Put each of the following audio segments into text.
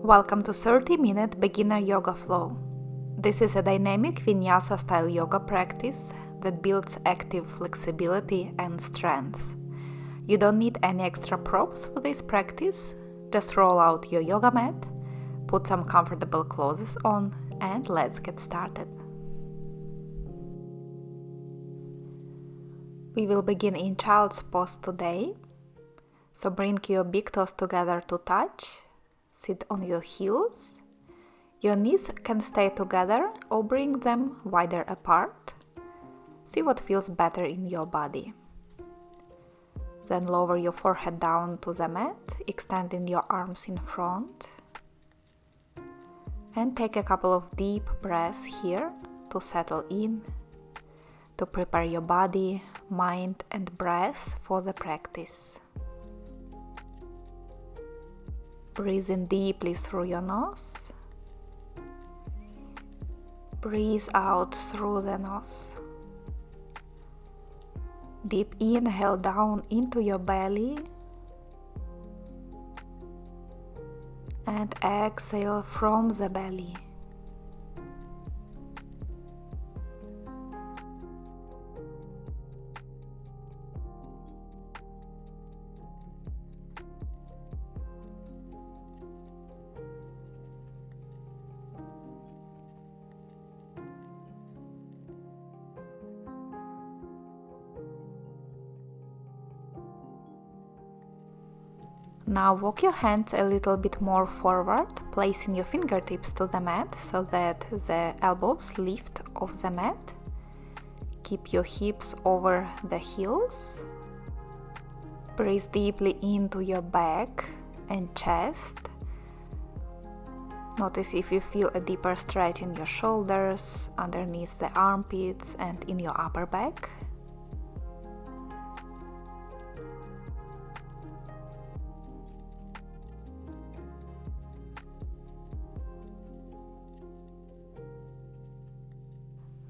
Welcome to 30-minute beginner yoga flow. This is a dynamic vinyasa style yoga practice that builds active flexibility and strength. You don't need any extra props for this practice. Just roll out your yoga mat, put some comfortable clothes on, and let's get started. We will begin in child's pose today. So bring your big toes together to touch. Sit on your heels. Your knees can stay together or bring them wider apart. See what feels better in your body. Then lower your forehead down to the mat, extending your arms in front. And take a couple of deep breaths here to settle in, to prepare your body, mind, and breath for the practice. Breathe in deeply through your nose. Breathe out through the nose. Deep inhale down into your belly. And exhale from the belly. Now walk your hands a little bit more forward, placing your fingertips to the mat so that the elbows lift off the mat. Keep your hips over the heels. Breathe deeply into your back and chest. Notice if you feel a deeper stretch in your shoulders, underneath the armpits, and in your upper back.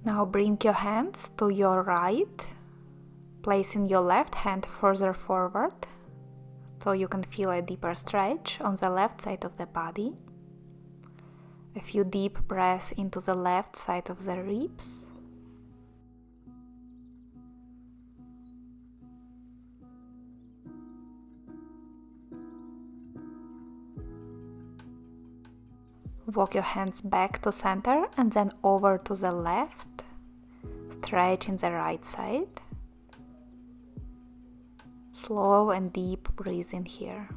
Now bring your hands to your right, placing your left hand further forward so you can feel a deeper stretch on the left side of the body. A few deep breaths into the left side of the ribs. Walk your hands back to center and then over to the left. Stretch in the right side. Slow and deep breathing here.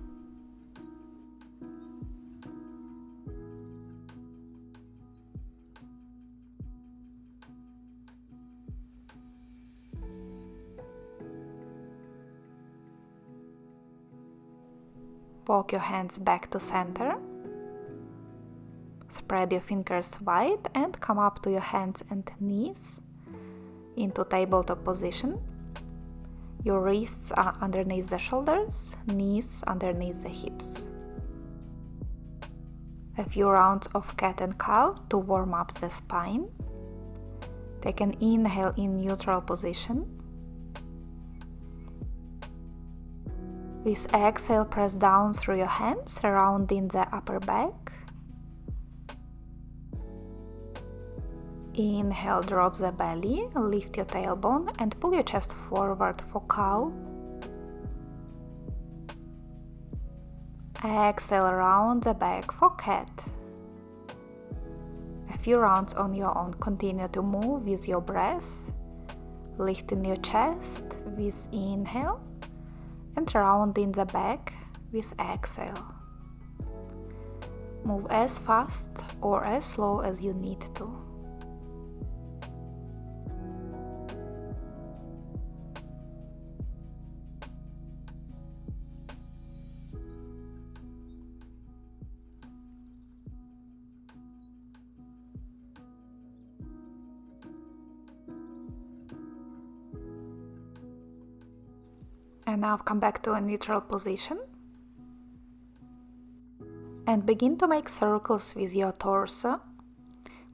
Walk your hands back to center. Spread your fingers wide and come up to your hands and knees into tabletop position. Your wrists are underneath the shoulders, knees underneath the hips. A few rounds of cat and cow to warm up the spine. Take an inhale in neutral position. With exhale, press down through your hands, rounding the upper back. Inhale, drop the belly, lift your tailbone and pull your chest forward for cow. Exhale, round the back for cat. A few rounds on your own. Continue to move with your breath, lifting your chest with inhale and rounding the back with exhale. Move as fast or as slow as you need to. And now come back to a neutral position and begin to make circles with your torso,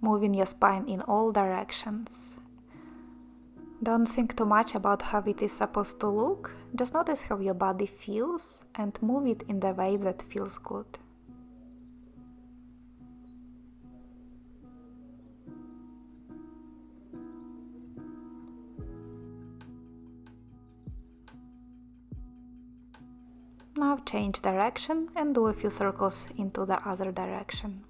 moving your spine in all directions. Don't think too much about how it is supposed to look, just notice how your body feels and move it in the way that feels good. Now change direction and do a few circles into the other direction.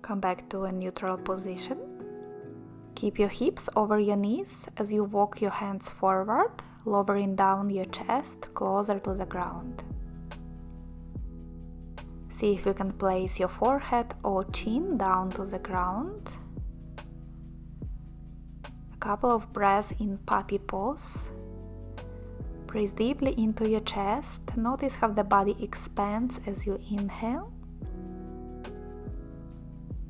Come back to a neutral position. Keep your hips over your knees as you walk your hands forward, lowering down your chest closer to the ground. See if you can place your forehead or chin down to the ground. A couple of breaths in puppy pose. Breathe deeply into your chest. Notice how the body expands as you inhale.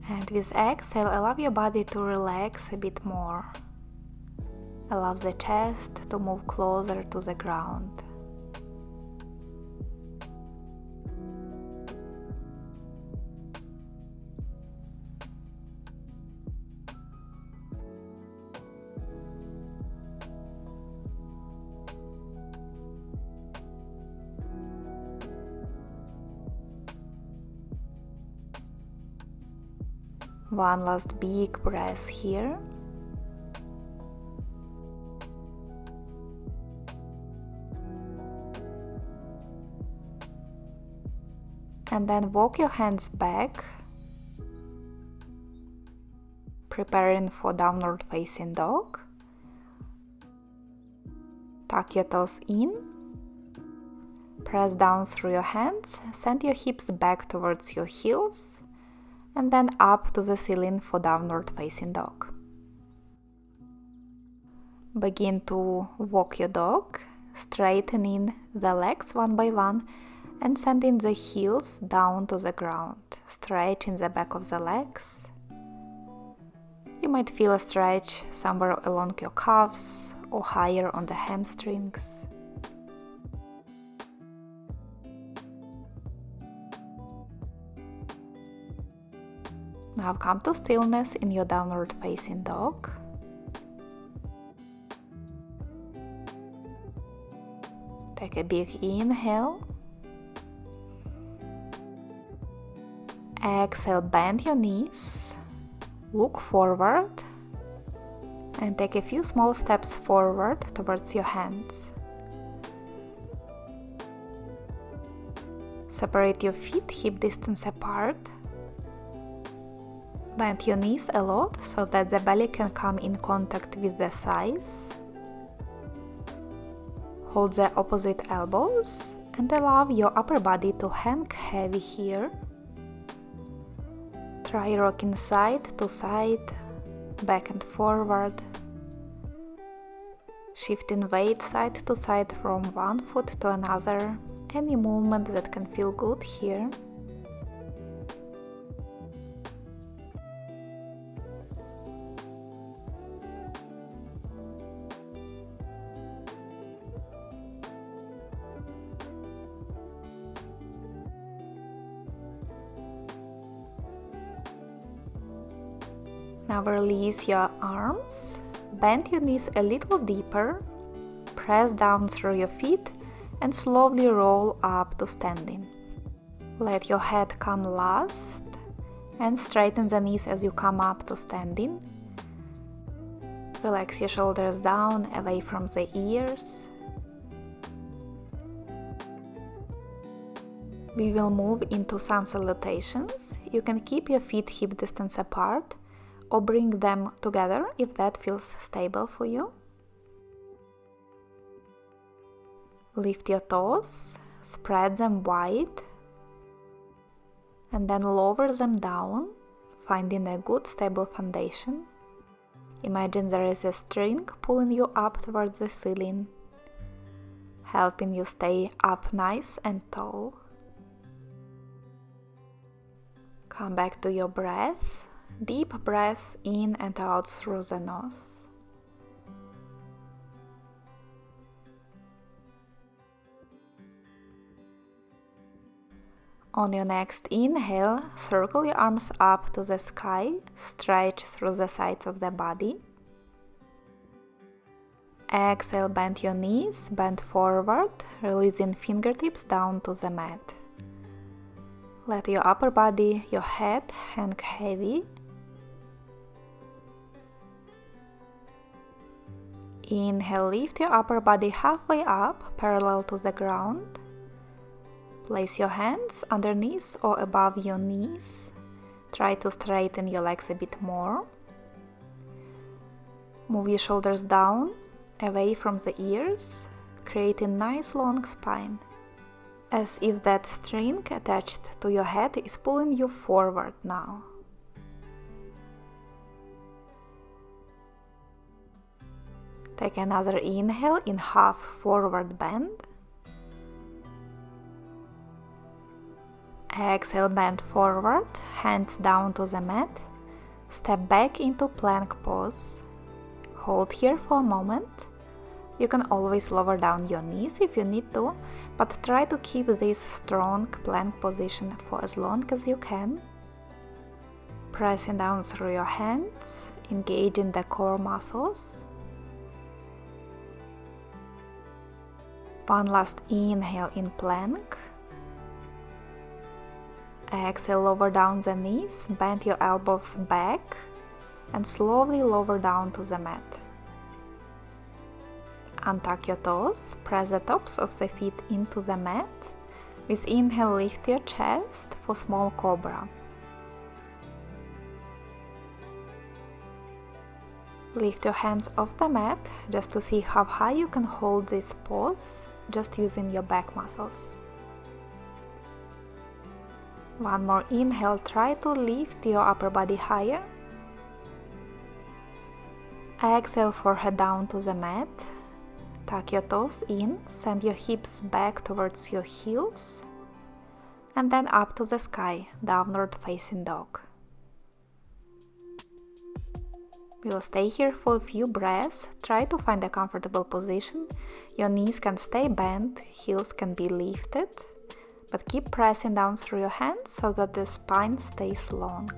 And with exhale, allow your body to relax a bit more. Allow the chest to move closer to the ground. One last big breath here. And then walk your hands back, preparing for downward facing dog. Tuck your toes in. Press down through your hands. Send your hips back towards your heels. And then up to the ceiling for downward facing dog. Begin to walk your dog, straightening the legs one by one and sending the heels down to the ground, stretching the back of the legs. You might feel a stretch somewhere along your calves or higher on the hamstrings. Now come to stillness in your downward facing dog. Take a big inhale. Exhale, bend your knees, look forward, and take a few small steps forward towards your hands. Separate your feet hip distance apart. Bend your knees a lot so that the belly can come in contact with the thighs. Hold the opposite elbows and allow your upper body to hang heavy here. Try rocking side to side, back and forward. Shifting weight side to side from one foot to another. Any movement that can feel good here. Now release your arms, bend your knees a little deeper, press down through your feet and slowly roll up to standing. Let your head come last and straighten the knees as you come up to standing. Relax your shoulders down away from the ears. We will move into sun salutations. You can keep your feet hip distance apart or bring them together if that feels stable for you. Lift your toes, spread them wide, and then lower them down, finding a good stable foundation. Imagine there is a string pulling you up towards the ceiling, helping you stay up nice and tall. Come back to your breath. Deep breaths in and out through the nose. On your next inhale, circle your arms up to the sky, stretch through the sides of the body. Exhale, bend your knees, bend forward, releasing fingertips down to the mat. Let your upper body, your head hang heavy. Inhale, lift your upper body halfway up, parallel to the ground. Place your hands underneath or above your knees. Try to straighten your legs a bit more. Move your shoulders down, away from the ears, creating nice long spine, as if that string attached to your head is pulling you forward now. Take another inhale in half forward bend. Exhale, bend forward, hands down to the mat. Step back into plank pose. Hold here for a moment. You can always lower down your knees if you need to, but try to keep this strong plank position for as long as you can. Pressing down through your hands, engaging the core muscles. One last inhale in plank. Exhale, lower down the knees, bend your elbows back and slowly lower down to the mat. Untuck your toes, press the tops of the feet into the mat. With inhale, lift your chest for small cobra. Lift your hands off the mat just to see how high you can hold this pose, just using your back muscles. One more inhale, try to lift your upper body higher. Exhale, forehead down to the mat. Tuck your toes in, send your hips back towards your heels, and then up to the sky, downward facing dog. We'll stay here for a few breaths. Try to find a comfortable position. Your knees can stay bent, heels can be lifted, but keep pressing down through your hands so that the spine stays long.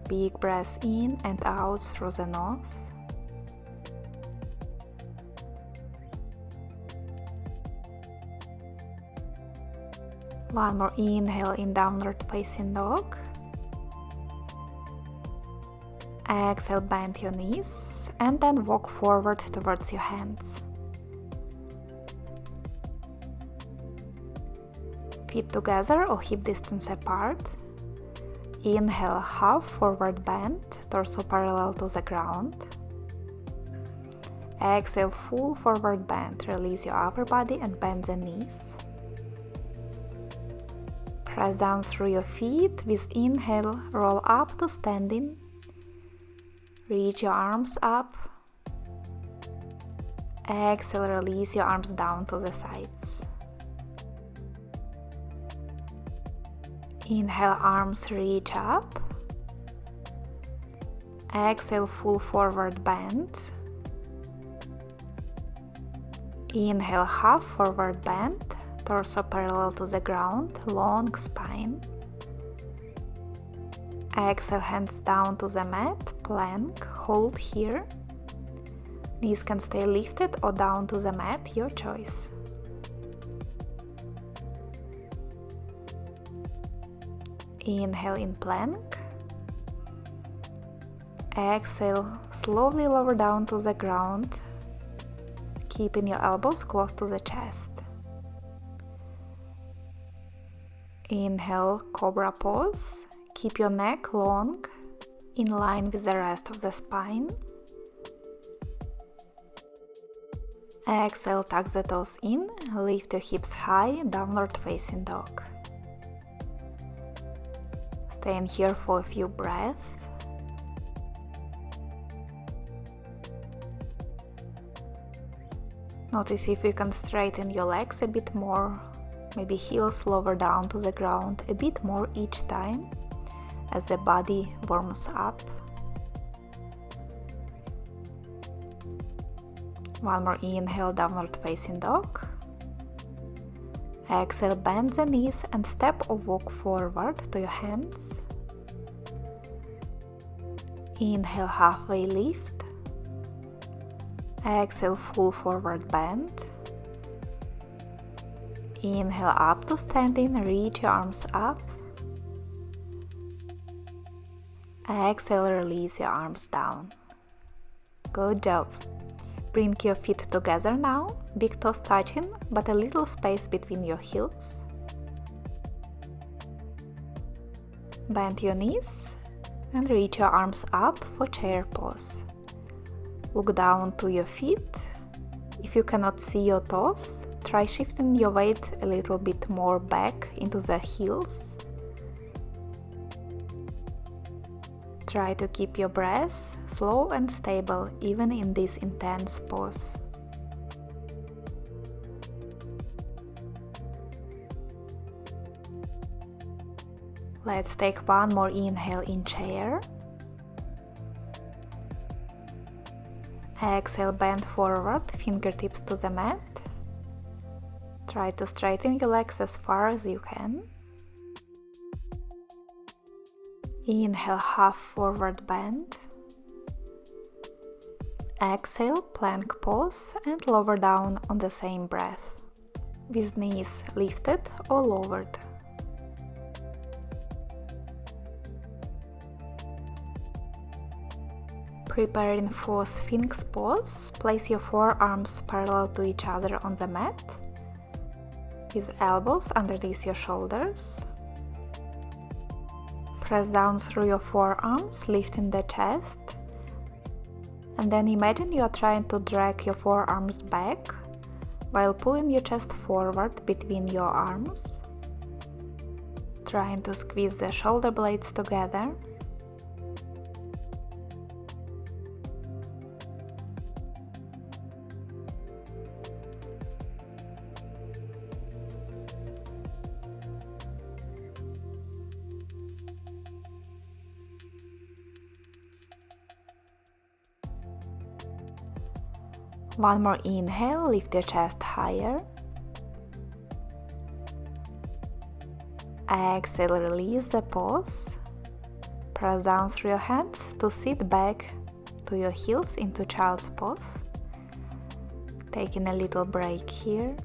Big breath in and out through the nose. One more inhale in downward facing dog. Exhale, bend your knees and then walk forward towards your hands. Feet together or hip distance apart. Inhale, half forward bend, torso parallel to the ground. Exhale, full forward bend, release your upper body and bend the knees. Press down through your feet. With inhale, roll up to standing. Reach your arms up. Exhale, release your arms down to the sides. Inhale, arms reach up. Exhale, full forward bend. Inhale, half forward bend, torso parallel to the ground, long spine. Exhale, hands down to the mat, plank, hold here. Knees can stay lifted or down to the mat, your choice. Inhale in plank. Exhale, slowly lower down to the ground, keeping your elbows close to the chest. Inhale, cobra pose. Keep your neck long, in line with the rest of the spine. Exhale, tuck the toes in, lift your hips high, downward facing dog. Stay in here for a few breaths. Notice if you can straighten your legs a bit more, maybe heels lower down to the ground a bit more each time as the body warms up. One more inhale, downward facing dog. Exhale, bend the knees and step or walk forward to your hands. Inhale, halfway lift. Exhale, full forward bend. Inhale, up to standing, reach your arms up. Exhale, release your arms down. Good job. Bring your feet together now, big toes touching, but a little space between your heels. Bend your knees and reach your arms up for chair pose. Look down to your feet. If you cannot see your toes, try shifting your weight a little bit more back into the heels. Try to keep your breath slow and stable even in this intense pose. Let's take one more inhale in chair. Exhale, bend forward, fingertips to the mat. Try to straighten your legs as far as you can. Inhale, half forward bend. Exhale, plank pose and lower down on the same breath, with knees lifted or lowered. Preparing for Sphinx pose, place your forearms parallel to each other on the mat, with elbows underneath your shoulders. Press down through your forearms, lifting the chest, and then imagine you are trying to drag your forearms back while pulling your chest forward between your arms, trying to squeeze the shoulder blades together. One more inhale, lift your chest higher. Exhale, release the pose. Press down through your hands to sit back to your heels into child's pose. Taking a little break here.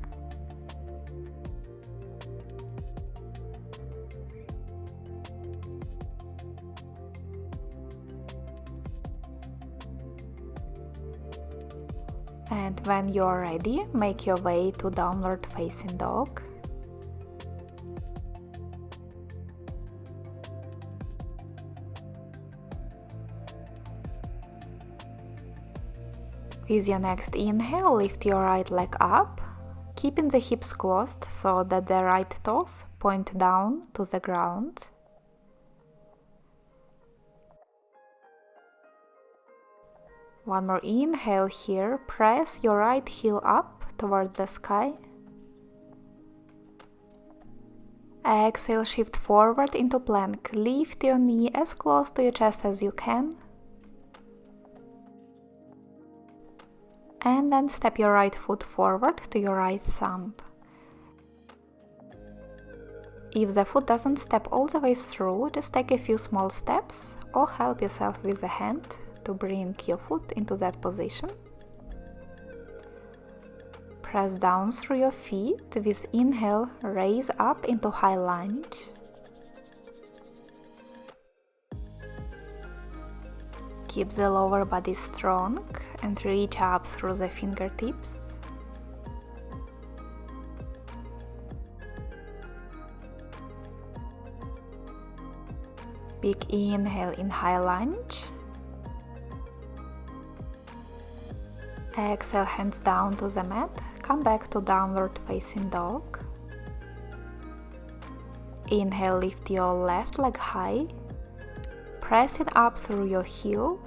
And when you're ready, make your way to downward facing dog. With your next inhale, lift your right leg up, keeping the hips closed so that the right toes point down to the ground. One more inhale here, press your right heel up towards the sky. Exhale, shift forward into plank. Lift your knee as close to your chest as you can. And then step your right foot forward to your right thumb. If the foot doesn't step all the way through, just take a few small steps or help yourself with the hand to bring your foot into that position. Press down through your feet. With inhale, raise up into high lunge. Keep the lower body strong and reach up through the fingertips. Big inhale in high lunge. Exhale, hands down to the mat. Come back to downward facing dog. Inhale, lift your left leg high. Press it up through your heel.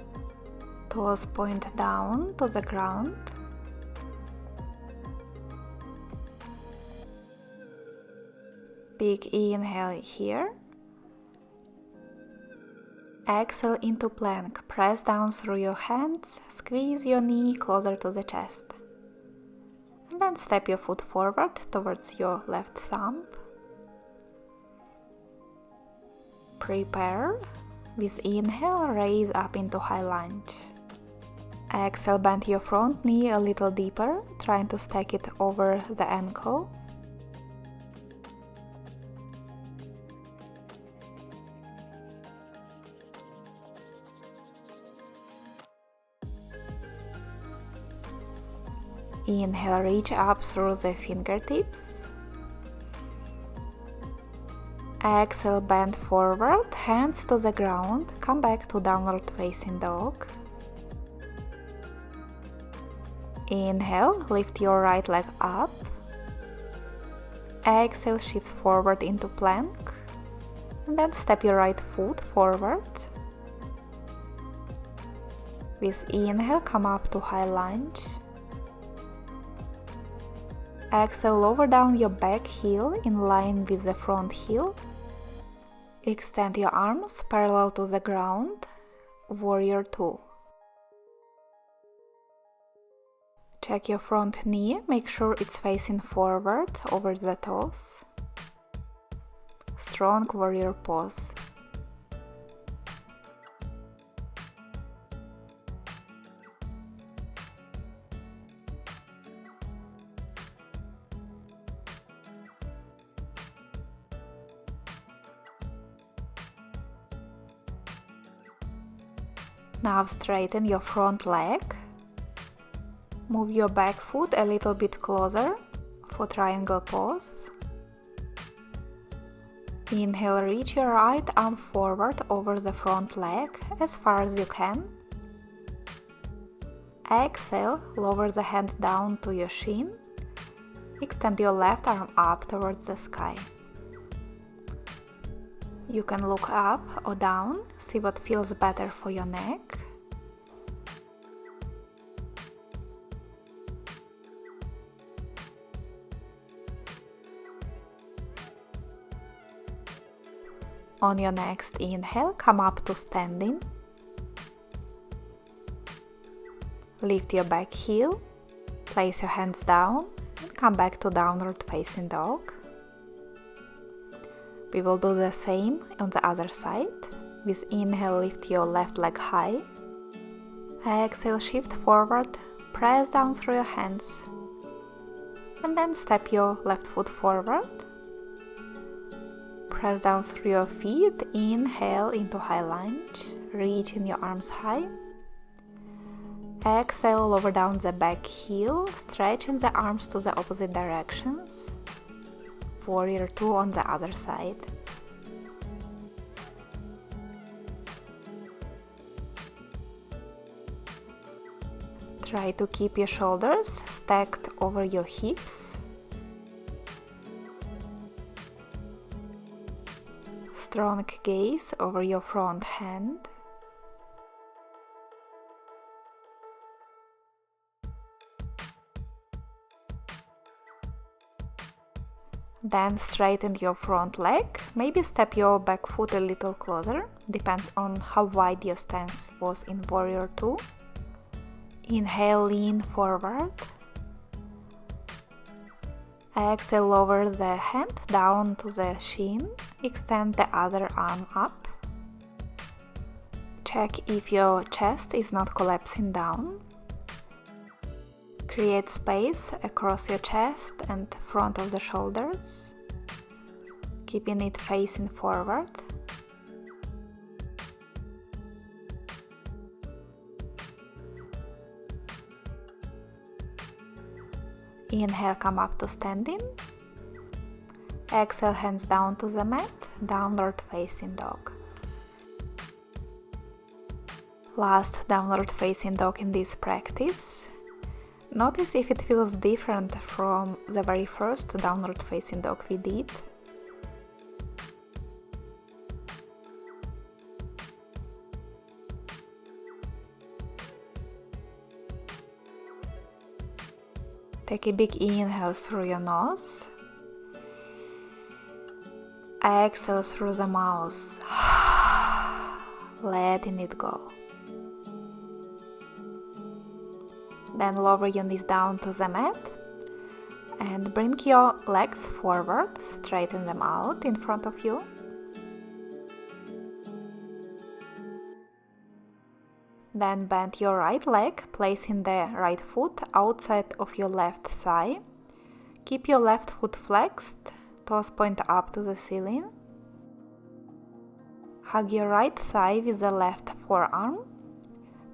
Toes point down to the ground. Big inhale here. Exhale into plank. Press down through your hands. Squeeze your knee closer to the chest. And then step your foot forward towards your left thumb. Prepare. With inhale, raise up into high lunge. Exhale, bend your front knee a little deeper, trying to stack it over the ankle. Inhale, reach up through the fingertips. Exhale, bend forward, hands to the ground, come back to downward facing dog. Inhale, lift your right leg up. Exhale, shift forward into plank. And then step your right foot forward. With inhale, come up to high lunge. Exhale, lower down your back heel in line with the front heel. Extend your arms parallel to the ground, Warrior 2. Check your front knee, make sure it's facing forward over the toes. Strong warrior pose. Now straighten your front leg. Move your back foot a little bit closer for triangle pose. Inhale, reach your right arm forward over the front leg as far as you can. Exhale, lower the hand down to your shin. Extend your left arm up towards the sky. You can look up or down, see what feels better for your neck. On your next inhale, come up to standing. Lift your back heel, place your hands down, and come back to downward facing dog. We will do the same on the other side. With inhale, lift your left leg high. Exhale, shift forward, press down through your hands. And then step your left foot forward. Press down through your feet, inhale into high lunge, reaching your arms high. Exhale, lower down the back heel, stretching the arms to the opposite directions. Warrior 2 on the other side. Try to keep your shoulders stacked over your hips. Strong gaze over your front hand. Then straighten your front leg, maybe step your back foot a little closer, depends on how wide your stance was in Warrior 2. Inhale, lean forward. Exhale, lower the hand down to the shin, extend the other arm up. Check if your chest is not collapsing down. Create space across your chest and front of the shoulders, keeping it facing forward. Inhale, come up to standing. Exhale, hands down to the mat, downward facing dog. Last downward facing dog in this practice. Notice if it feels different from the very first downward facing dog we did. Take a big inhale through your nose. Exhale through the mouth, letting it go. Then lower your knees down to the mat and bring your legs forward, straighten them out in front of you. Then bend your right leg, placing the right foot outside of your left thigh. Keep your left foot flexed, toes point up to the ceiling. Hug your right thigh with the left forearm.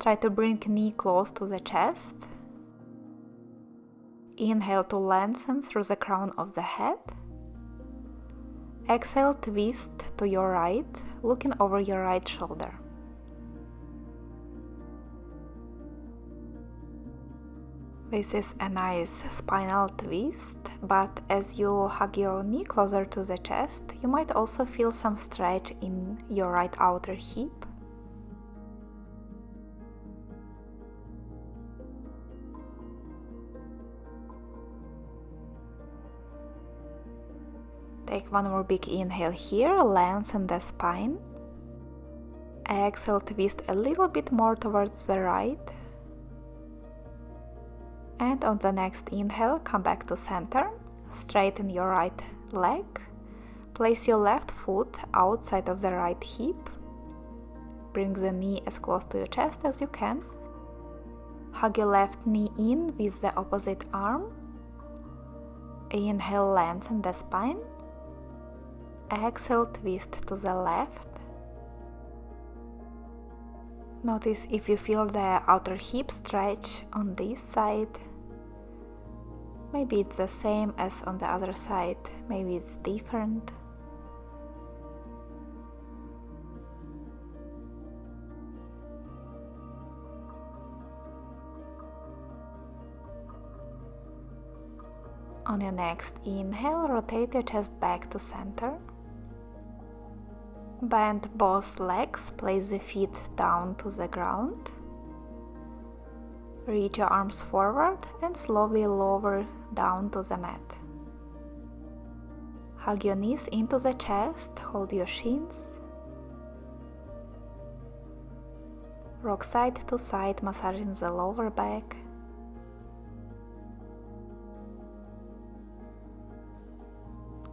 Try to bring knee close to the chest. Inhale to lengthen through the crown of the head. Exhale, twist to your right, looking over your right shoulder. This is a nice spinal twist, but as you hug your knee closer to the chest, you might also feel some stretch in your right outer hip. Take one more big inhale here, lengthen the spine. Exhale, twist a little bit more towards the right. And on the next inhale, come back to center. Straighten your right leg. Place your left foot outside of the right hip. Bring the knee as close to your chest as you can. Hug your left knee in with the opposite arm. Inhale, lengthen the spine. Exhale, twist to the left. Notice if you feel the outer hip stretch on this side. Maybe it's the same as on the other side, maybe it's different. On your next inhale, rotate your chest back to center. Bend both legs, place the feet down to the ground. Reach your arms forward and slowly lower down to the mat. Hug your knees into the chest, hold your shins. Rock side to side, massaging the lower back.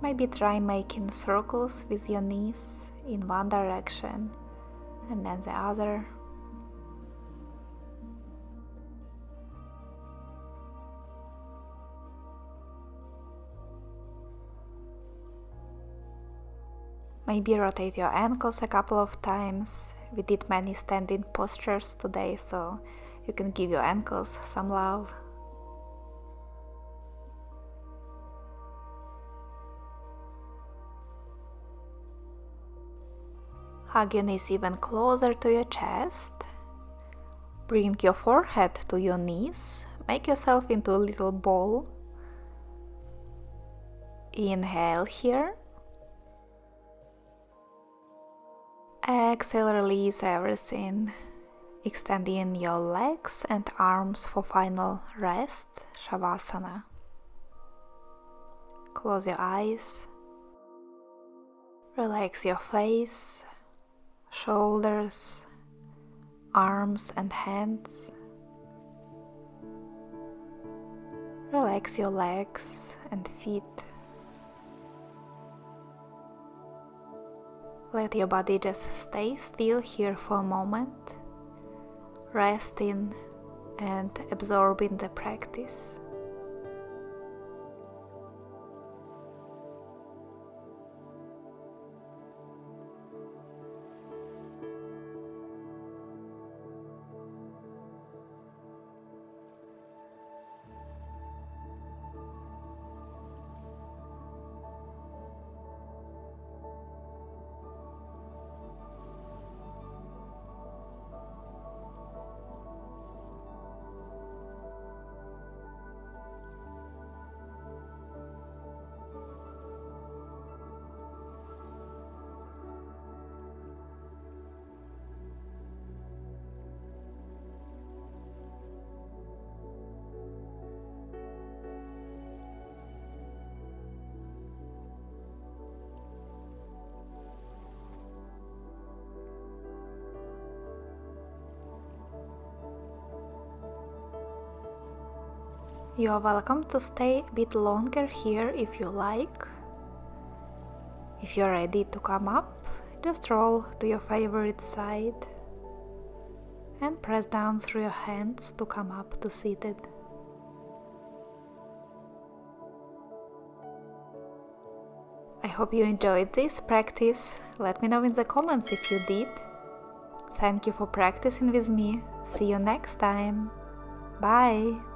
Maybe try making circles with your knees in one direction and then the other. Maybe rotate your ankles a couple of times. We did many standing postures today, so you can give your ankles some love. Hug your knees even closer to your chest. Bring your forehead to your knees. Make yourself into a little ball. Inhale here. Exhale, release everything. Extending your legs and arms for final rest, Shavasana. Close your eyes. Relax your face, shoulders, arms and hands. Relax your legs and feet. Let your body just stay still here for a moment, resting and absorbing the practice. You are welcome to stay a bit longer here if you like. If you're ready to come up, just roll to your favorite side. and press down through your hands to come up to seated. I hope you enjoyed this practice. Let me know in the comments if you did. Thank you for practicing with me. See you next time. Bye!